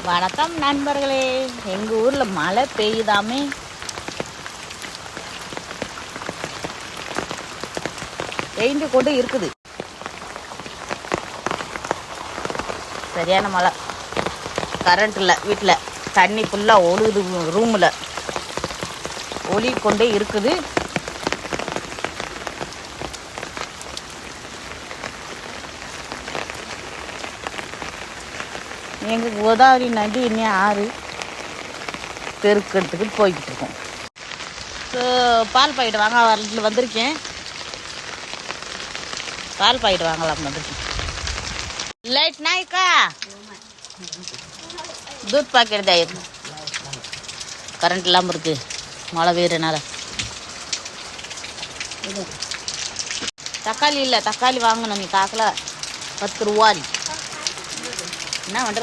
வணக்கம் நண்பர்களே. எங்கள் ஊரில் மழை பெய்யுதாமே. பெய்ஞ்சு கொண்டு இருக்குது. சரியான மழை. கரண்ட் இல்லை வீட்டில். தண்ணி ஃபுல்லாக ஒழுகுது. ரூமில் ஒளி கொண்டே இருக்குது. எங்கள் கோதாவரி நதி இன்னும் ஆறு பெருக்கெடுத்துக்கிட்டு போய்கிட்டு இருக்கோம். ஸோ பால் பாக்கெட் வாங்க வந்திருக்கேன். பால் பாக்கெட் வாங்கலாம் வந்திருக்கேன். லைட் நாய்க்கா दूध பாக்கெட் தான். கரண்ட் இல்லாமல் இருக்குது மழை பெய்யறனால. தக்காளி இல்லை, தக்காளி வாங்கணும். நீ காக்கில் 10 ரூபா. என்ன பண்ணுற?